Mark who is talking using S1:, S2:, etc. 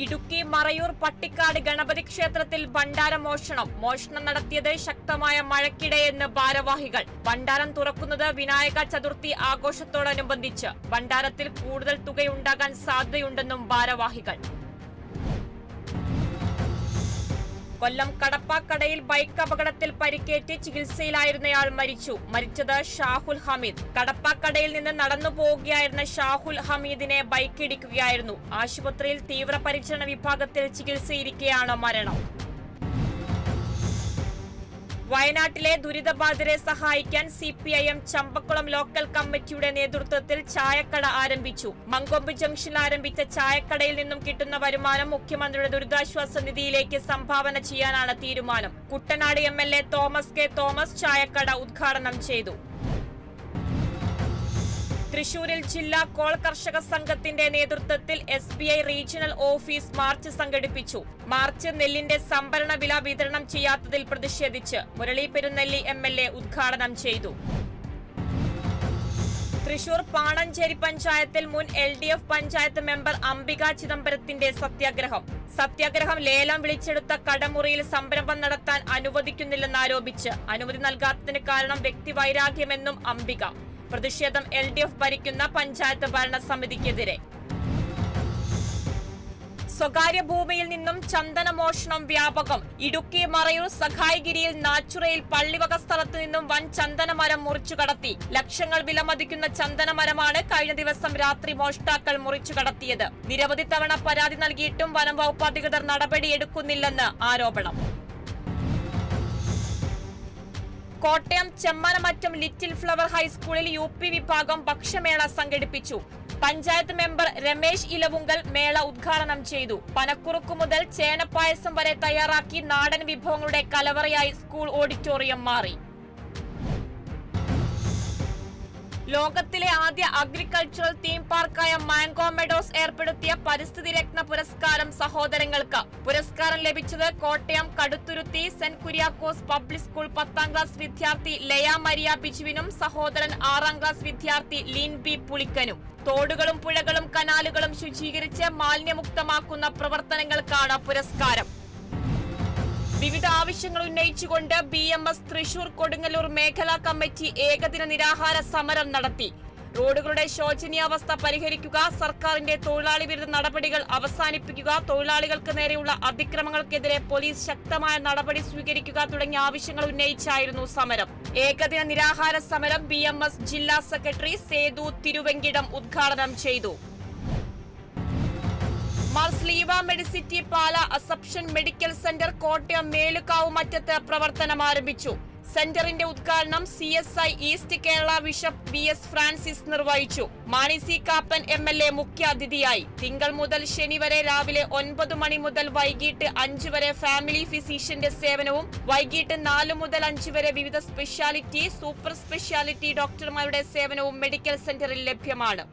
S1: ഇടുക്കി മറയൂർ പട്ടിക്കാട് ഗണപതി ക്ഷേത്രത്തിൽ ഭണ്ഡാരം മോഷണം നടത്തിയത് ശക്തമായ മഴയ്ക്കിടെയെന്ന് ഭാരവാഹികൾ. ഭണ്ഡാരം തുറക്കുന്നത് വിനായക ചതുർത്ഥി ആഘോഷത്തോടനുബന്ധിച്ച്. ഭണ്ഡാരത്തിൽ കൂടുതൽ തുകയുണ്ടാകാൻ സാധ്യതയുണ്ടെന്നും ഭാരവാഹികൾ. കൊല്ലം കടപ്പാക്കടയിൽ ബൈക്ക് അപകടത്തിൽ പരിക്കേറ്റ് ചികിത്സയിലായിരുന്നയാൾ മരിച്ചത് ഷാഹുൽ ഹമീദ്. കടപ്പാക്കടയിൽ നിന്ന് നടന്നു പോവുകയായിരുന്ന ഷാഹുൽ ഹമീദിനെ ബൈക്ക് ഇടിക്കുകയായിരുന്നു. ആശുപത്രിയിൽ തീവ്രപരിചരണ വിഭാഗത്തിൽ ചികിത്സയിരിക്കെയാണ് മരണം. വയനാട്ടിലെ ദുരിതബാധിതരെ സഹായിക്കാൻ CPIM ചമ്പക്കുളം ലോക്കൽ കമ്മിറ്റിയുടെ നേതൃത്വത്തിൽ ചായക്കട ആരംഭിച്ചു. മങ്കൊമ്പ് ജംഗ്ഷനിൽ ആരംഭിച്ച ചായക്കടയിൽ നിന്നും കിട്ടുന്ന വരുമാനം മുഖ്യമന്ത്രിയുടെ ദുരിതാശ്വാസ നിധിയിലേക്ക് സംഭാവന ചെയ്യാനാണ് തീരുമാനം. Kuttanad MLA Thomas K Thomas ചായക്കട ഉദ്ഘാടനം ചെയ്തു. തൃശൂരിൽ ജില്ലാ കോൾ കർഷക സംഘത്തിന്റെ നേതൃത്വത്തിൽ SBI റീജിയണൽ ഓഫീസ് മാർച്ച് സംഘടിപ്പിച്ചു. മാർച്ച് നെല്ലിന്റെ സംഭരണ വില വിതരണം ചെയ്യാത്തതിൽ പ്രതിഷേധിച്ച് മുരളി പെരുന്നെല്ലി MLA ഉദ്ഘാടനം ചെയ്തു. തൃശൂർ പാണഞ്ചേരി പഞ്ചായത്തിൽ മുൻ LDF പഞ്ചായത്ത് മെമ്പർ അംബിക ചിദംബരത്തിന്റെ സത്യാഗ്രഹം ലേലം വിളിച്ചെടുത്ത കടമുറിയിൽ സംരംഭം നടത്താൻ അനുവദിക്കുന്നില്ലെന്നാരോപിച്ച് അനുമതി നൽകാത്തതിന് കാരണം വ്യക്തിവൈരാഗ്യമെന്നും അംബിക. പ്രതിഷേധം LDF ഭരിക്കുന്ന പഞ്ചായത്ത് ഭരണസമിതിക്കെതിരെ. സ്വകാര്യ ഭൂമിയിൽ നിന്നും ചന്ദനമോഷണം വ്യാപകം. ഇടുക്കി മറയൂർ സഖായിഗിരിയിൽ നാച്ചുറയിൽ പള്ളിവക സ്ഥലത്തു നിന്നും വൻ ചന്ദനമരം മുറിച്ചു കടത്തി. ലക്ഷങ്ങൾ വിലമതിക്കുന്ന ചന്ദനമരമാണ് കഴിഞ്ഞ ദിവസം രാത്രി മോഷ്ടാക്കൾ മുറിച്ചു കടത്തിയത്. നിരവധി തവണ പരാതി നൽകിയിട്ടും വനം വകുപ്പ് അധികൃതർ നടപടിയെടുക്കുന്നില്ലെന്ന് ആരോപണം. കോട്ടയം ചെമ്മനമറ്റം ലിറ്റിൽ ഫ്ലവർ ഹൈസ്കൂളിൽ UP വിഭാഗം ഭക്ഷ്യമേള സംഘടിപ്പിച്ചു. പഞ്ചായത്ത് മെമ്പർ രമേശ് ഇലവുങ്കൽ മേള ഉദ്ഘാടനം ചെയ്തു. പനക്കുറുക്കു മുതൽ ചേനപ്പായസം വരെ തയ്യാറാക്കി നാടൻ വിഭവങ്ങളുടെ കലവറയായി സ്കൂൾ ഓഡിറ്റോറിയം മാറി. ലോകത്തിലെ ആദ്യ അഗ്രികൾച്ചറൽ തീം പാർക്കായ മാംഗോ മെഡോസ് ഏർപ്പെടുത്തിയ പരിസ്ഥിതി രത്ന പുരസ്കാരം സഹോദരങ്ങൾക്ക്. പുരസ്കാരം ലഭിച്ചത് Kottayam Kaduthuruthy saint Kuriakose public school 10ാം class വിദ്യാർത്ഥി ലയ മരിയ ബിജുവിനും സഹോദരൻ 6ാം ക്ലാസ് വിദ്യാർത്ഥി ലീൻ ബി പുളിക്കനും. തോടുകളും പുഴകളും കനാലുകളും ശുചീകരിച്ച് മാലിന്യമുക്തമാക്കുന്ന പ്രവർത്തനങ്ങൾക്കാണ് പുരസ്കാരം. വിവിധ ആവശ്യങ്ങൾ ഉന്നയിച്ചുകൊണ്ട് BMS തൃശൂർ കൊടുങ്ങല്ലൂർ മേഖലാ കമ്മിറ്റി ഏകദിന നിരാഹാര സമരം നടത്തി. റോഡുകളുടെ ശോചനീയാവസ്ഥ പരിഹരിക്കുക, സർക്കാരിന്റെ തൊഴിലാളി വിരുദ്ധ നടപടികൾ അവസാനിപ്പിക്കുക, തൊഴിലാളികൾക്ക് നേരെയുള്ള അതിക്രമങ്ങൾക്കെതിരെ പോലീസ് ശക്തമായ നടപടി സ്വീകരിക്കുക തുടങ്ങിയ ആവശ്യങ്ങൾ ഉന്നയിച്ചായിരുന്നു സമരം. ഏകദിന നിരാഹാര സമരം BMS ജില്ലാ സെക്രട്ടറി സേതു തിരുവെങ്കിടം ഉദ്ഘാടനം ചെയ്തു. മാർസ്ലീവ മെഡിസിറ്റി പാല അസപ്ഷൻ മെഡിക്കൽ സെന്റർ കോട്ടയം മേലുകാവുമറ്റത്ത് പ്രവർത്തനം ആരംഭിച്ചു. സെന്ററിന്റെ ഉദ്ഘാടനം CSI east Kerala bishop VS Francis നിർവഹിച്ചു. മാണി സി കാപ്പൻ MLA മുഖ്യാതിഥിയായി. തിങ്കൾ മുതൽ ശനി വരെ രാവിലെ 9 മണി മുതൽ വൈകിട്ട് 5 വരെ ഫാമിലി ഫിസിഷ്യന്റെ സേവനവും വൈകിട്ട് 4 മുതൽ 5 വരെ വിവിധ സ്പെഷ്യാലിറ്റി, സൂപ്പർ സ്പെഷ്യാലിറ്റി ഡോക്ടർമാരുടെ സേവനവും മെഡിക്കൽ സെന്ററിൽ ലഭ്യമാണ്.